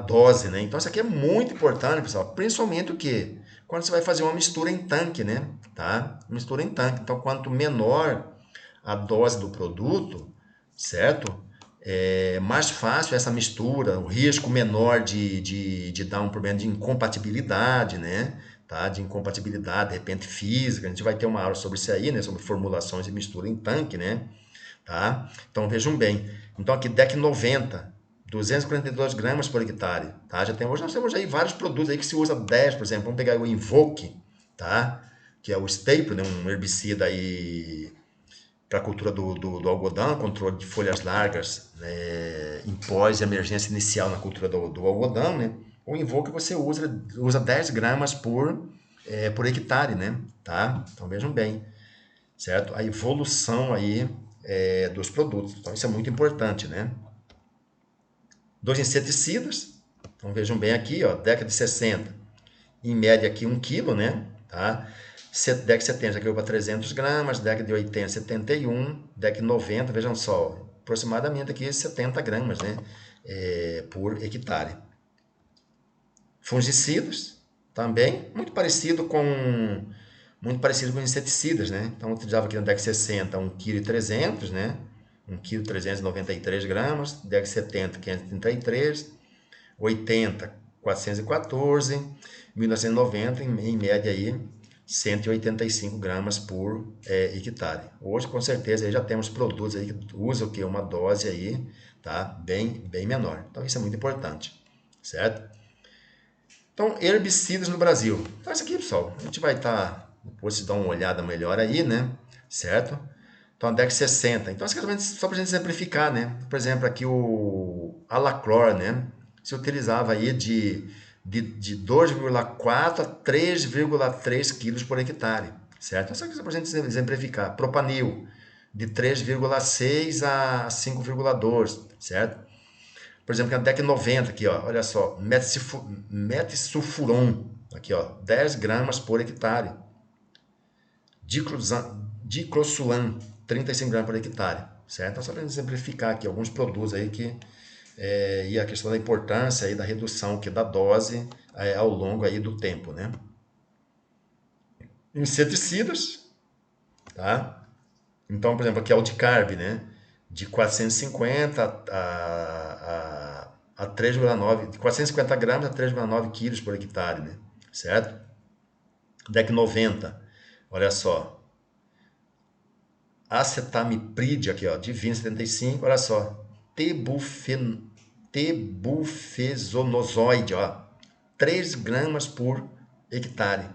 dose, né? Então, isso aqui é muito importante, pessoal. Principalmente o quê? Quando você vai fazer uma mistura em tanque, né? Tá? Mistura em tanque. Então, quanto menor a dose do produto, certo? É mais fácil essa mistura, o risco menor de dar um problema de incompatibilidade, né? Tá? De incompatibilidade, de repente, física. A gente vai ter uma aula sobre isso aí, né? Sobre formulações de mistura em tanque, né? Tá? Então, vejam bem. Então, aqui, DEC 90, 242 gramas por hectare, tá? Hoje nós temos aí vários produtos aí que se usa 10, por exemplo. Vamos pegar o Invoque, tá? Que é o Staple, né? Um herbicida aí para a cultura do algodão, controle de folhas largas, né, em pós e emergência inicial na cultura do algodão, né? O Invoque você usa 10 gramas por hectare, né? Tá? Então vejam bem, certo? A evolução aí dos produtos. Então isso é muito importante, né? Dois inseticidas, então vejam bem aqui, ó, década de 60, em média aqui 1 quilo, né? Tá? DEC 70 já caiu para 300 gramas, DEC de 80, 71, DEC 90, vejam só, aproximadamente aqui 70 gramas, né? Por hectare. Fungicidas, também, muito parecido com inseticidas, né? Então, eu utilizava aqui no DEC 60 1,3 kg, né? 1,393 gramas, DEC 70, 533, 80, 414, 1990, em média aí, 185 gramas por hectare. Hoje, com certeza, aí já temos produtos aí que usam o quê? Uma dose aí, tá? Bem menor. Então, isso é muito importante, certo? Então, herbicidas no Brasil. Então, isso aqui, pessoal, a gente vai estar, depois de dar uma olhada melhor aí, né? Certo? Então, a DEC 60. Então, isso aqui é só para a gente exemplificar, né? Por exemplo, aqui o Alaclor, né? Se utilizava aí de 2,4 a 3,3 quilos por hectare, certo? Isso aqui é só para a gente exemplificar. Propanil, de 3,6 a 5,2, certo? Por exemplo, a DEC 90 aqui, ó, olha só, metsulfuron, aqui, ó, 10 gramas por hectare. Diclosulan, 35 gramas por hectare, certo? Então, só para exemplificar aqui alguns produtos aí e a questão da importância aí da redução da dose ao longo aí do tempo, né? Inseticidas, tá? Então, por exemplo, aqui é o Dicarb, né? De 450 a 3,9, de 450 gramas a 3,9 quilos por hectare, né? Certo? DEC 90, olha só. Acetamiprid, aqui, ó, Divina 75, olha só. Tebufezonozoide, ó, 3 gramas por hectare,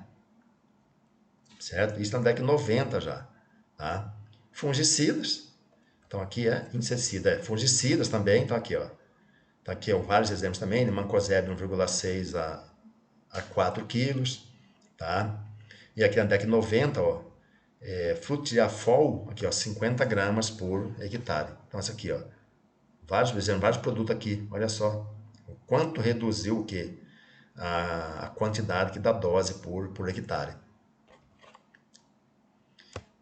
certo? Isso na DEC 90 já, tá? Fungicidas, então aqui é inseticida, fungicidas também, então aqui, ó. Tá aqui, ó, vários exemplos também, né? Mancozeb 1,6 a 4 quilos, tá? E aqui na DEC 90, ó, Frutiafol, aqui, ó, 50 gramas por hectare. Então, essa aqui, ó, vários produtos aqui, olha só. O quanto reduziu o quê? A quantidade que dá dose por hectare.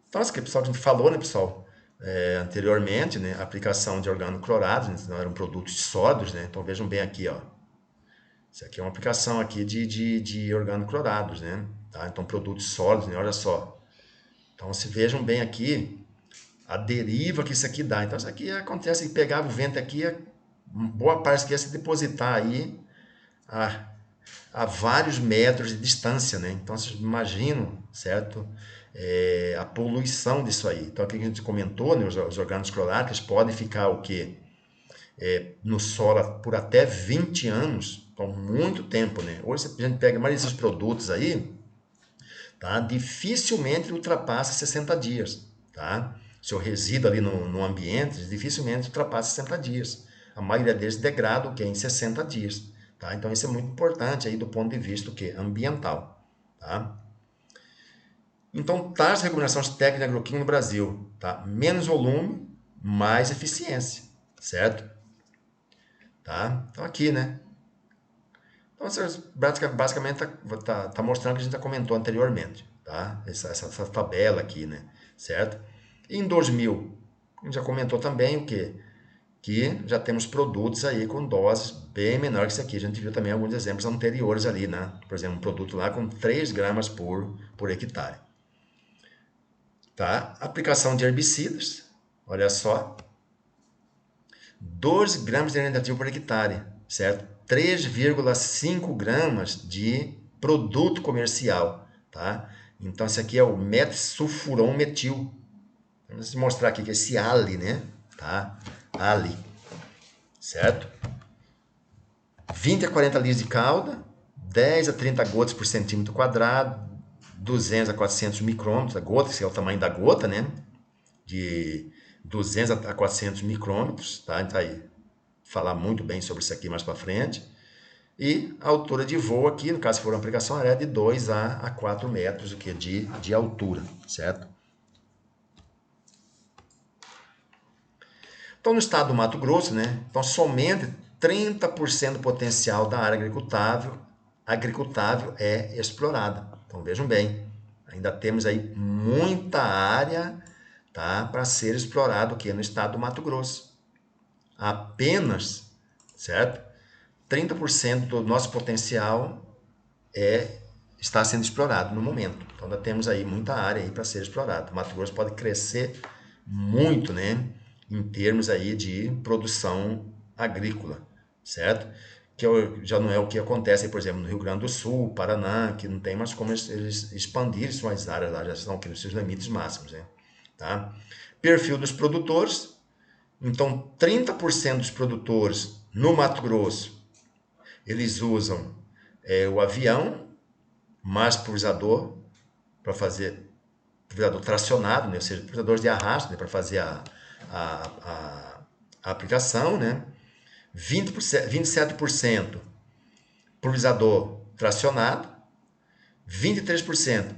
Então, isso que o pessoal que a gente falou, né, pessoal? Anteriormente, né, a aplicação de organoclorados, né, não eram produtos sólidos, né? Então, vejam bem aqui, ó. Isso aqui é uma aplicação aqui de organoclorados, né? Tá? Então, produtos sólidos, né? Olha só. Então, se vejam bem aqui a deriva que isso aqui dá. Então, isso aqui acontece que pegava o vento aqui, boa parte que ia se depositar aí a, a vários metros de distância, né? Então, vocês imaginam, certo? A poluição disso aí. Então, aqui que a gente comentou, né? Os orgânicos cloráticos podem ficar o quê? No solo por até 20 anos, então muito tempo, né? Hoje a gente pega mais desses produtos aí, tá? Dificilmente ultrapassa 60 dias, tá? Seu resíduo ali no ambiente dificilmente ultrapassa 60 dias. A maioria deles degrada o que em 60 dias, tá? Então isso é muito importante aí do ponto de vista ambiental, tá? Então, tais recomendações técnicas de agroquímica no Brasil, tá? Menos volume, mais eficiência, certo? Tá? Então aqui, né? Então, basicamente tá mostrando o que a gente já comentou anteriormente. tá? Essa tabela aqui, né? Certo? E em 2000, a gente já comentou também o quê? Que já temos produtos aí com doses bem menores que isso aqui. A gente viu também alguns exemplos anteriores ali, né? Por exemplo, um produto lá com 3 gramas por hectare. Tá? Aplicação de herbicidas, olha só, 12 gramas de orientativo por hectare, certo? 3,5 gramas de produto comercial, tá? Então, esse aqui é o metsulfuron metil. Vamos mostrar aqui que é esse Ali, né? Tá? Ali, certo? 20 a 40 litros de calda, 10 a 30 gotas por centímetro quadrado, 200 a 400 micrômetros, a gota, esse é o tamanho da gota, né? De 200 a 400 micrômetros, tá? Então aí, falar muito bem sobre isso aqui mais para frente. E a altura de voo aqui, no caso se for uma aplicação aérea, de 2 a 4 metros o que de altura, certo? Então, no estado do Mato Grosso, né? Então, somente 30% do potencial da área agricultável é explorada. Então, vejam bem, ainda temos aí muita área, tá, para ser explorado aqui no estado do Mato Grosso. Apenas, certo? 30% do nosso potencial está sendo explorado no momento. Então, ainda temos aí muita área aí para ser explorada. O Mato Grosso pode crescer muito, né, em termos aí de produção agrícola, certo? Que já não é o que acontece, por exemplo, no Rio Grande do Sul, Paraná, que não tem mais como eles expandir suas áreas lá, já estão aqui nos seus limites máximos, né? Tá? Perfil dos produtores. Então, 30% dos produtores no Mato Grosso, eles usam o avião, mais pulverizador, para fazer pulverizador tracionado, né? Ou seja, pulverizadores de arrasto, né? Para fazer a aplicação, né? 27% pulverizador tracionado, 23%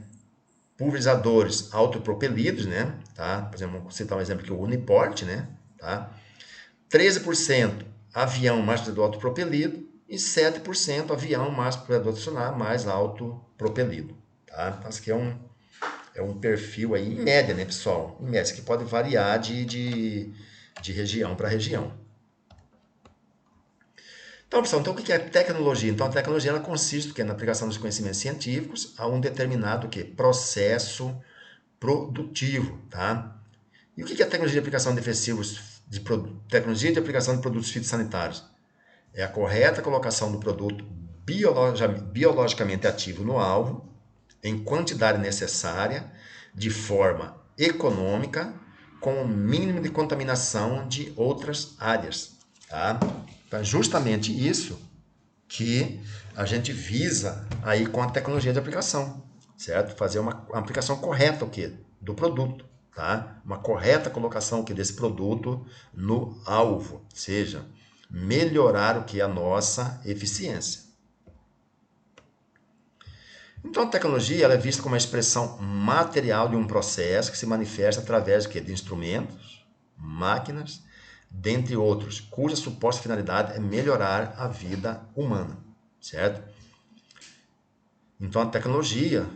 pulverizadores autopropelidos, né? Tá? Por exemplo, vou citar um exemplo aqui, o Uniport, né? Tá? 13% avião mais pulverizador autopropelido e 7% avião mais pulverizador tracionado mais autopropelido. Tá? Então, isso aqui é um perfil aí, em média, né, pessoal? Em média, isso aqui pode variar de região para região. Então, pessoal, então o que é tecnologia? Então, a tecnologia ela consiste na aplicação dos conhecimentos científicos a um determinado processo produtivo, tá? E o que é tecnologia de aplicação de defensivos, tecnologia de aplicação de produtos fitossanitários? É a correta colocação do produto biologicamente ativo no alvo, em quantidade necessária, de forma econômica, com o mínimo de contaminação de outras áreas, tá? Então, é justamente isso que a gente visa aí com a tecnologia de aplicação, certo? Fazer uma aplicação correta do produto, tá? Uma correta colocação desse produto no alvo, seja melhorar a nossa eficiência. Então, a tecnologia ela é vista como uma expressão material de um processo que se manifesta através de instrumentos, máquinas, dentre outros, cuja suposta finalidade é melhorar a vida humana, certo? Então, a tecnologia,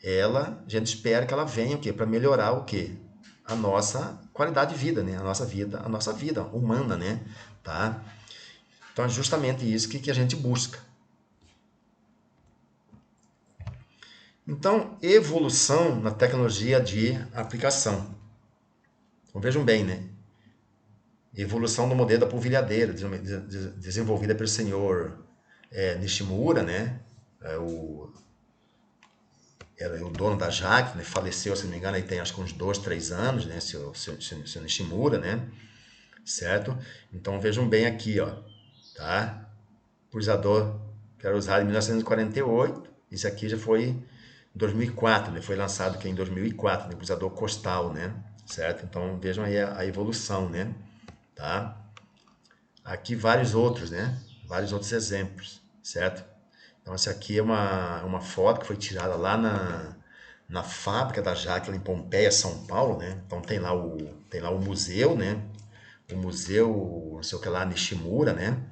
a gente espera que ela venha para melhorar a nossa qualidade de vida, né? A nossa vida humana, né? Tá? Então, é justamente isso que a gente busca. Então, evolução na tecnologia de aplicação. Então, vejam bem, né? Evolução do modelo da polvilhadeira, desenvolvida pelo senhor Nishimura, né? Era o dono da Jaque, né? Faleceu, se não me engano, aí tem acho que uns 2, 3 anos, né? Seu Nishimura, né? Certo? Então, vejam bem aqui, ó. Tá? Pulverizador que era usado em 1948. Isso aqui já foi em 2004, né? Foi lançado aqui em 2004, né? Pulverizador costal, né? Certo? Então vejam aí a evolução, né? Tá? Aqui vários outros, né? Vários outros exemplos, certo? Então essa aqui é uma foto que foi tirada lá na fábrica da Jaque, em Pompeia, São Paulo, né? Então tem lá o museu, né? O museu, não sei o que lá, Nishimura, né?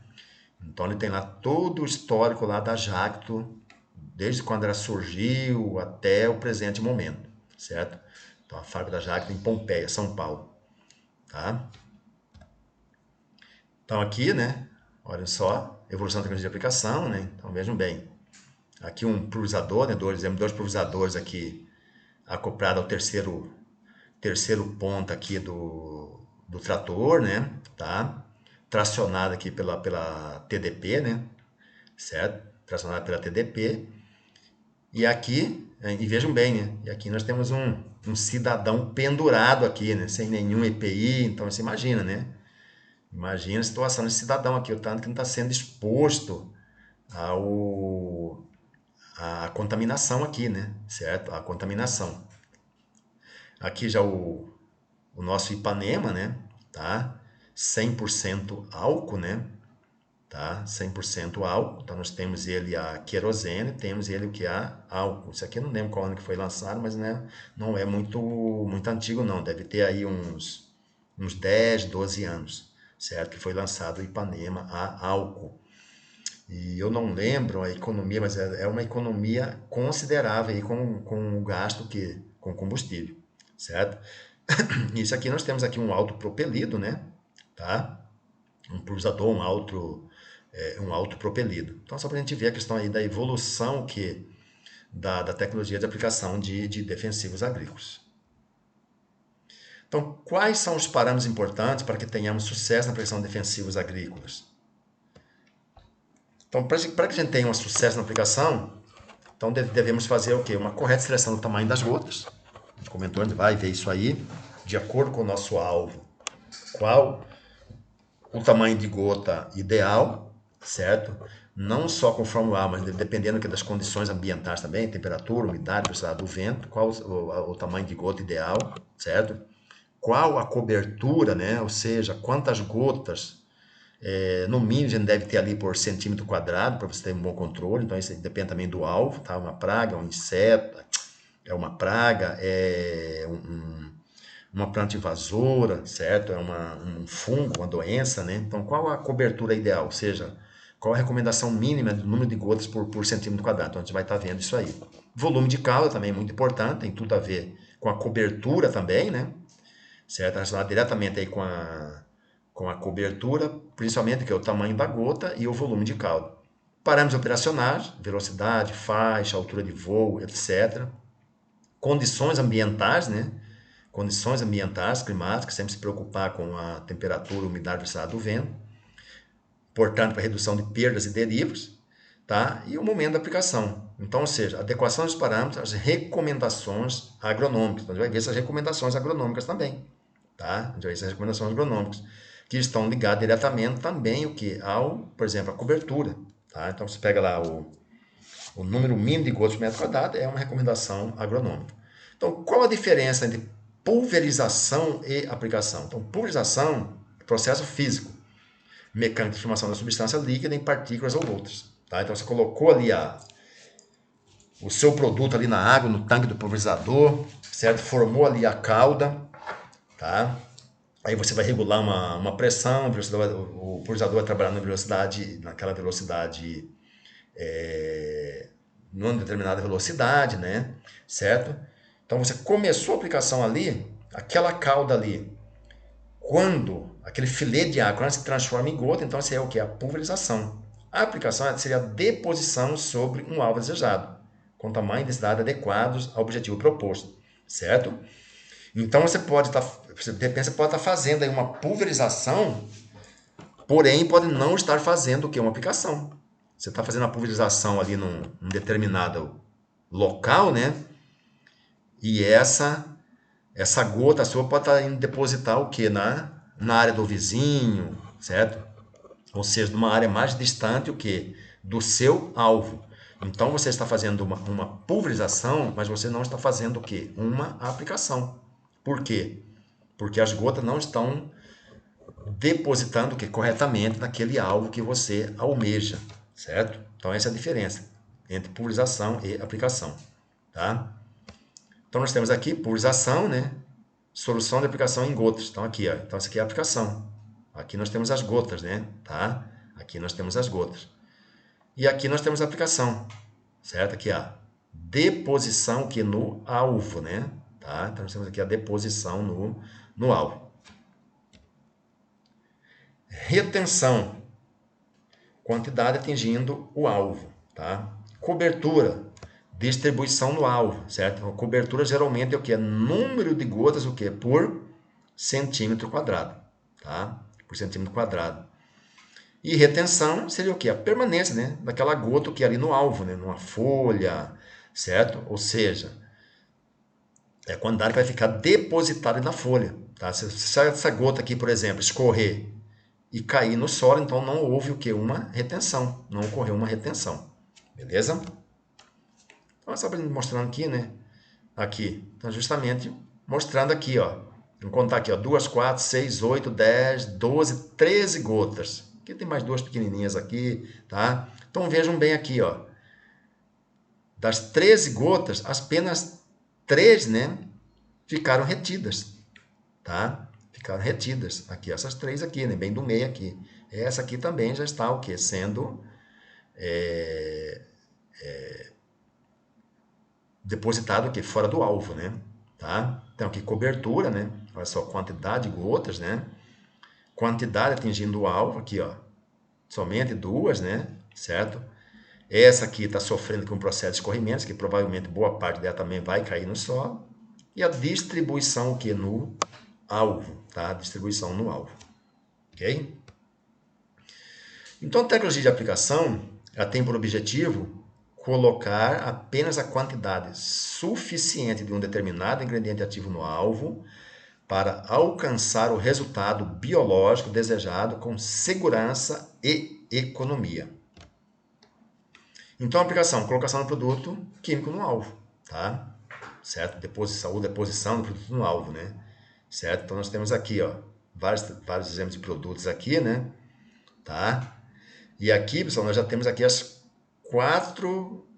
Então ele tem lá todo o histórico lá da Jacto, desde quando ela surgiu até o presente momento, certo? Então, a fábrica da Jacta em Pompeia, São Paulo, tá? Então, aqui, né, olha só, evolução da tecnologia de aplicação, né? Então, vejam bem, aqui um pulverizador, né, dois pulverizadores aqui acoplado ao terceiro ponto aqui do trator, né, tá? Tracionado aqui pela TDP, né, certo? Tracionado pela TDP. E aqui, e vejam bem, né? E aqui nós temos um cidadão pendurado aqui, né? Sem nenhum EPI. Então você imagina, né? Imagina a situação desse cidadão aqui, o tanto que não está sendo exposto ao, à contaminação aqui, né? Certo? A contaminação. Aqui já o nosso Ipanema, né? Tá? 100% álcool, né? Tá? 100% álcool. Então nós temos ele a querosene, temos ele o que a álcool. Isso aqui eu não lembro qual ano que foi lançado, mas né, não é muito antigo não. Deve ter aí uns 10, 12 anos, certo? Que foi lançado o Ipanema a álcool. E eu não lembro a economia, mas é uma economia considerável aí com o gasto com combustível, certo? Isso aqui nós temos aqui um autopropelido, né? Tá? Um pulverizador, um autopropelido. Então, só para a gente ver a questão aí da evolução da tecnologia de aplicação de defensivos agrícolas. Então, quais são os parâmetros importantes para que tenhamos sucesso na aplicação de defensivos agrícolas? Então, para que a gente tenha um sucesso na aplicação, então devemos fazer o quê? Uma correta seleção do tamanho das gotas. A gente comentou, a gente vai ver isso aí, de acordo com o nosso alvo. Qual o tamanho de gota ideal, certo? Não só conforme o ar, mas dependendo das condições ambientais também, temperatura, umidade, velocidade do vento, qual o tamanho de gota ideal, certo? Qual a cobertura, né? Ou seja, quantas gotas, no mínimo, a gente deve ter ali por centímetro quadrado, para você ter um bom controle. Então, isso depende também do alvo, tá? Uma praga, um inseto, é uma praga, uma planta invasora, certo? É um fungo, uma doença, né? Então, qual a cobertura ideal? Ou seja, qual a recomendação mínima do número de gotas por centímetro quadrado? Então, a gente vai estar vendo isso aí. Volume de cauda também é muito importante, tem tudo a ver com a cobertura também, né? Certo? Relacionado diretamente aí com a cobertura, principalmente que é o tamanho da gota e o volume de cauda. Parâmetros operacionais, velocidade, faixa, altura de voo, etc. Condições ambientais, né? Condições ambientais, climáticas, sempre se preocupar com a temperatura, umidade, velocidade do vento, portanto, para redução de perdas e derivos, tá? E o momento da aplicação. Então, ou seja, adequação dos parâmetros, as recomendações agronômicas. Então, a gente vai ver essas recomendações agronômicas também, tá? A gente vai ver essas recomendações agronômicas, que estão ligadas diretamente também o que? Por exemplo, a cobertura, tá? Então, você pega lá o número mínimo de gotas por metro quadrado, é uma recomendação agronômica. Então, qual a diferença entre pulverização e aplicação? Então, pulverização é processo físico, mecânica de transformação da substância líquida em partículas ou outras. Tá? Então, você colocou ali o seu produto ali na água, no tanque do pulverizador, certo? Formou ali a cauda, tá? Aí você vai regular uma pressão, o pulverizador vai trabalhar naquela velocidade, numa determinada velocidade, né? Certo? Então você começou a aplicação ali, aquela cauda ali, quando aquele filê de água se transforma em gota, então seria o que? A pulverização. A aplicação seria a deposição sobre um alvo desejado, com tamanho e densidade adequados ao objetivo proposto, certo? Então você pode estar, de repente você pode estar fazendo aí uma pulverização, porém pode não estar fazendo o que? Uma aplicação. Você está fazendo a pulverização ali num determinado local, né? E essa gota sua pode estar indo depositar o que? Na área do vizinho, certo? Ou seja, numa área mais distante o que? Do seu alvo. Então você está fazendo uma pulverização, mas você não está fazendo o que? Uma aplicação. Por quê? Porque as gotas não estão depositando o que? Corretamente naquele alvo que você almeja, certo? Então essa é a diferença entre pulverização e aplicação, tá? Então nós temos aqui pulverização, né? Solução de aplicação em gotas. Então aqui, ó. Então essa aqui é a aplicação. Aqui nós temos as gotas, né? Tá? Aqui nós temos as gotas. E aqui nós temos a aplicação. certo? Aqui a deposição aqui no alvo, né? Tá? Então nós temos aqui a deposição no alvo. Retenção, quantidade atingindo o alvo, tá? Cobertura, distribuição no alvo, certo? Então, cobertura geralmente é o que? Número de gotas, o que? Por centímetro quadrado, tá? Por centímetro quadrado. E retenção seria o que? A permanência, né? Daquela gota que é ali no alvo, né? Numa folha, certo? Ou seja, é a quantidade que vai ficar depositada na folha, tá? Se essa gota aqui, por exemplo, escorrer e cair no solo, então não houve o que? Uma retenção, não ocorreu uma retenção, beleza? Então, só mostrando aqui, né? Aqui, então justamente mostrando aqui, ó. Vamos contar aqui, ó. 2, 4, 6, 8, 10, 12, 13 gotas. Aqui tem mais duas pequenininhas aqui, tá? Então vejam bem aqui, ó. Das 13 gotas, apenas 3, né, ficaram retidas, tá? Ficaram retidas. Aqui, essas 3 aqui, né, bem do meio aqui. Essa aqui também já está o quê? Sendo depositado aqui fora do alvo, né? Tá? Então aqui cobertura, né? Olha só, quantidade de gotas, né? Quantidade atingindo o alvo, aqui, ó. Somente 2, né? Certo? Essa aqui está sofrendo com o processo de escorrimento, que provavelmente boa parte dela também vai cair no solo. E a distribuição aqui no alvo, tá? Distribuição no alvo, ok? Então a tecnologia de aplicação, ela tem por objetivo colocar apenas a quantidade suficiente de um determinado ingrediente ativo no alvo para alcançar o resultado biológico desejado com segurança e economia. Então, a aplicação, colocação do produto químico no alvo, tá? Certo? Deposição do produto no alvo, né? Certo? Então, nós temos aqui, ó, vários exemplos de produtos aqui, né? Tá? E aqui, pessoal, nós já temos aqui as 4...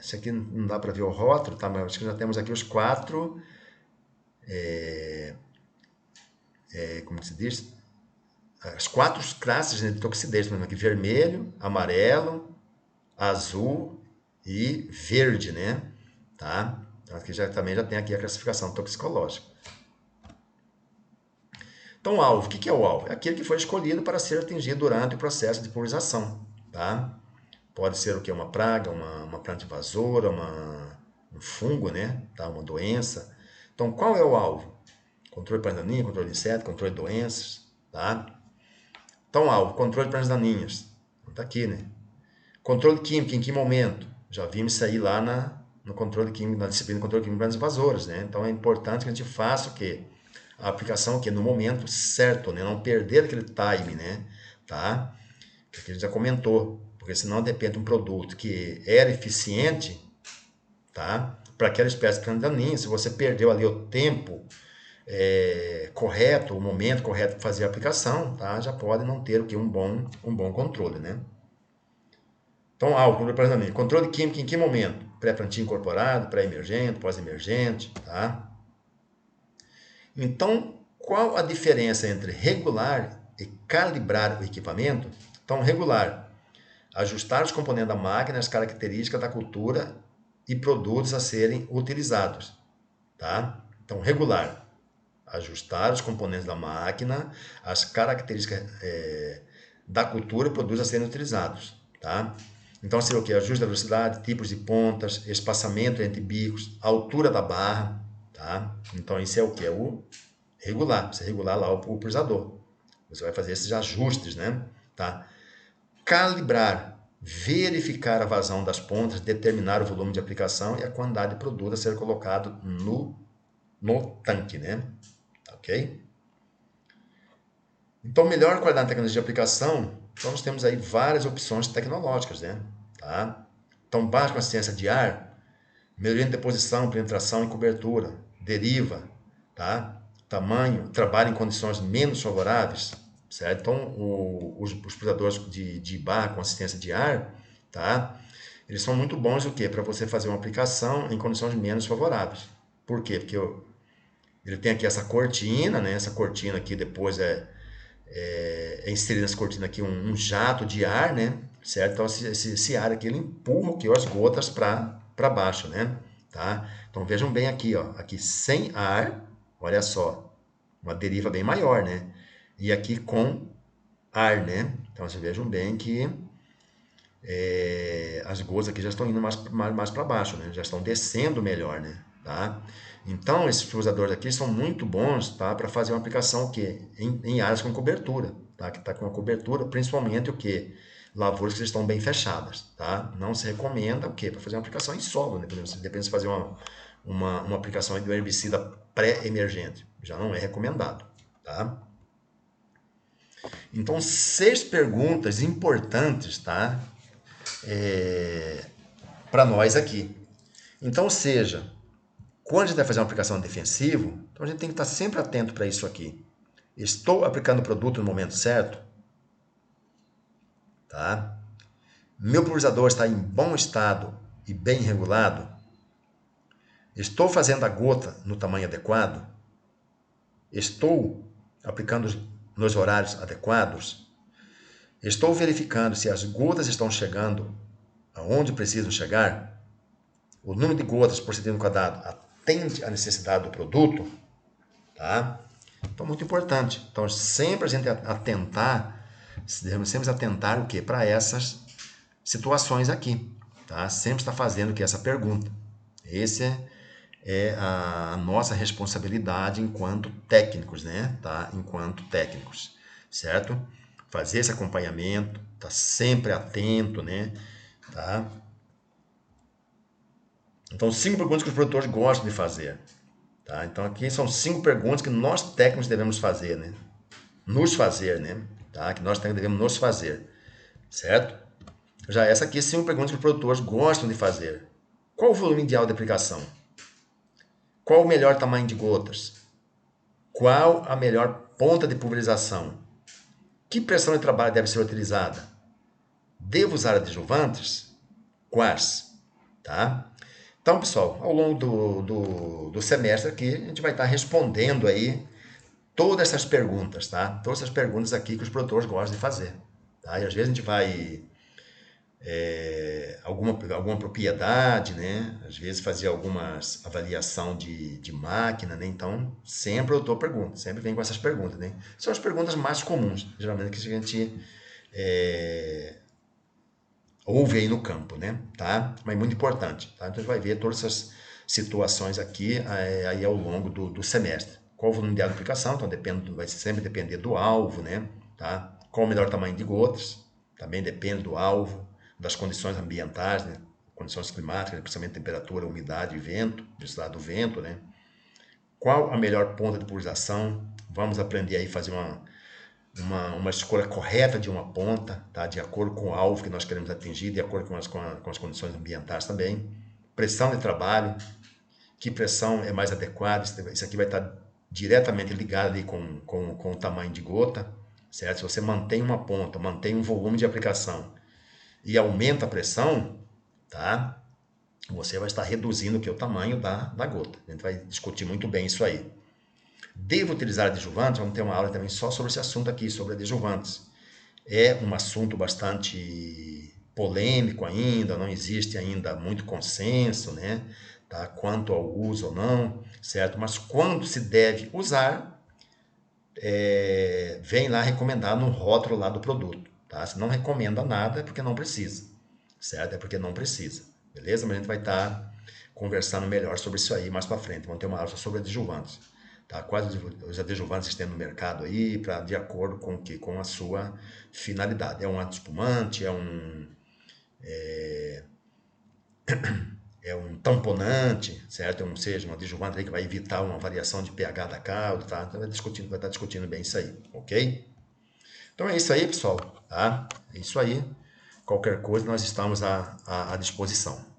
Isso aqui não dá para ver o rótulo, tá? Mas acho que já temos aqui os 4... como se diz? As 4 classes de toxidez. Temos aqui vermelho, amarelo, azul e verde, né? Tá? Então, aqui também já tem aqui a classificação toxicológica. Então, o alvo, o que é o alvo? É aquele que foi escolhido para ser atingido durante o processo de pulverização, tá? Pode ser o que? Uma praga, uma planta invasora, um fungo, né? Tá? Uma doença. Então, qual é o alvo? Controle de plantas daninhas, controle de insetos, controle de doenças, tá? Então, alvo, controle de plantas daninhas. Tá aqui, né? Controle químico, em que momento? Já vimos isso aí lá no controle químico, na disciplina de controle químico de plantas invasoras, né? Então, é importante que a gente faça o quê? A aplicação aqui no momento certo, né? Não perder aquele time, né? Tá? Que a gente já comentou. Porque senão, de repente, um produto que era eficiente, tá? Para aquela espécie de planta daninha, se você perdeu ali o tempo correto, o momento correto para fazer a aplicação, tá? Já pode não ter o que? Um bom controle, né? Então, controle de planta daninha. Controle químico em que momento? Pré-plantio incorporado, pré-emergente, pós-emergente, tá? Então, qual a diferença entre regular e calibrar o equipamento? Então, regular, ajustar os componentes da máquina às características da cultura e produtos a serem utilizados, tá? Então, regular, ajustar os componentes da máquina às características da cultura e produtos a serem utilizados, tá? Então, seria o que? Ajuste da velocidade, tipos de pontas, espaçamento entre bicos, altura da barra, tá? Então, isso é o que? É o regular. Você regular lá o pulverizador. Você vai fazer esses ajustes, né? Tá? Calibrar, verificar a vazão das pontas, determinar o volume de aplicação e a quantidade de produto a ser colocado no tanque, né? Ok? Então, melhor qualidade da tecnologia de aplicação, então nós temos aí várias opções tecnológicas, né? Tá? Então, baixa consistência de ar, melhoria de deposição, penetração e cobertura, deriva, tá? Tamanho, trabalho em condições menos favoráveis, certo? Então, os pulverizadores de barra consistência de ar, tá? Eles são muito bons o quê? Para você fazer uma aplicação em condições menos favoráveis. Por quê? Porque ele tem aqui essa cortina, né? Essa cortina aqui depois é inserida nessa cortina aqui um jato de ar, né? certo? Então, esse ar aqui, ele empurra aqui, ó, as gotas para baixo, né? Tá? Então, vejam bem aqui, ó, aqui sem ar, olha só, uma deriva bem maior, né? E aqui com ar, né? Então, vocês vejam bem que as gotas aqui já estão indo mais para baixo, né? Já estão descendo melhor, né? Tá? Então, esses fusadores aqui são muito bons, tá? Para fazer uma aplicação o quê? Em áreas com cobertura, tá? Que está com a cobertura, principalmente o quê? Lavouras que estão bem fechadas, tá? Não se recomenda o quê? Para fazer uma aplicação em solo, né? Depende de fazer uma aplicação de um herbicida pré-emergente. Já não é recomendado, tá? Então, 6 perguntas importantes, tá? Para nós aqui. Então, ou seja, quando a gente vai fazer uma aplicação defensiva, então a gente tem que estar sempre atento para isso aqui. Estou aplicando o produto no momento certo? Tá? Meu pulverizador está em bom estado e bem regulado? Estou fazendo a gota no tamanho adequado? Estou aplicando nos horários adequados? Estou verificando se as gotas estão chegando aonde precisam chegar? O número de gotas por centímetro quadrado atende à necessidade do produto? Tá? Então, muito importante. Então, sempre a gente devemos sempre atentar o quê? Para essas situações aqui, tá? Sempre está fazendo o que? Essa pergunta. Esse é a nossa responsabilidade enquanto técnicos, né? Tá? Enquanto técnicos, certo? Fazer esse acompanhamento, tá sempre atento, né? Tá? Então, 5 perguntas que os produtores gostam de fazer. Tá? Então, aqui são 5 perguntas que nós técnicos devemos fazer, né? Nos fazer, né? Tá? Que nós devemos nos fazer, certo? Já essa aqui, 5 perguntas que os produtores gostam de fazer. Qual o volume ideal de aplicação? Qual o melhor tamanho de gotas? Qual a melhor ponta de pulverização? Que pressão de trabalho deve ser utilizada? Devo usar adjuvantes? Quais? Tá? Então, pessoal, ao longo do semestre aqui, a gente vai estar respondendo aí todas essas perguntas, tá? Todas essas perguntas aqui que os produtores gostam de fazer. Tá? E às vezes a gente vai alguma propriedade, né? Às vezes fazer algumas avaliação de máquina, né? Então, sempre o produtor pergunta, sempre vem com essas perguntas, né? São as perguntas mais comuns, geralmente, que a gente ouve aí no campo, né? Tá? Mas muito importante, tá? Então, a gente vai ver todas essas situações aqui aí ao longo do semestre. Qual o volume de aplicação? Então, vai sempre depender do alvo, né? Tá? Qual o melhor tamanho de gotas? Também depende do alvo, das condições ambientais, né? Condições climáticas, principalmente temperatura, umidade, vento, velocidade do vento, né? Qual a melhor ponta de pulverização? Vamos aprender aí a fazer uma escolha correta de uma ponta, tá? De acordo com o alvo que nós queremos atingir, de acordo com as condições ambientais também. Pressão de trabalho, que pressão é mais adequada? Isso aqui vai estar diretamente ligado ali com o tamanho de gota, certo? Se você mantém uma ponta, mantém um volume de aplicação e aumenta a pressão, tá? Você vai estar reduzindo aqui o tamanho da gota. A gente vai discutir muito bem isso aí. Devo utilizar adjuvantes? Vamos ter uma aula também só sobre esse assunto aqui, sobre adjuvantes. É um assunto bastante polêmico ainda, não existe ainda muito consenso, né? Tá? Quanto ao uso ou não, certo? Mas quando se deve usar, vem lá recomendado no rótulo lá do produto, tá? Se não recomenda nada é porque não precisa, certo? É porque não precisa, beleza? Mas a gente vai estar conversando melhor sobre isso aí mais para frente. Vamos ter uma aula sobre adjuvantes, tá? Quais os adjuvantes tem no mercado aí, de acordo com a sua finalidade. É um antiespumante, é um tamponante, certo? Seja um adjuvante aí que vai evitar uma variação de pH da calda, tá? Então vai estar discutindo bem isso aí, ok? Então é isso aí, pessoal, tá? É isso aí. Qualquer coisa nós estamos à disposição.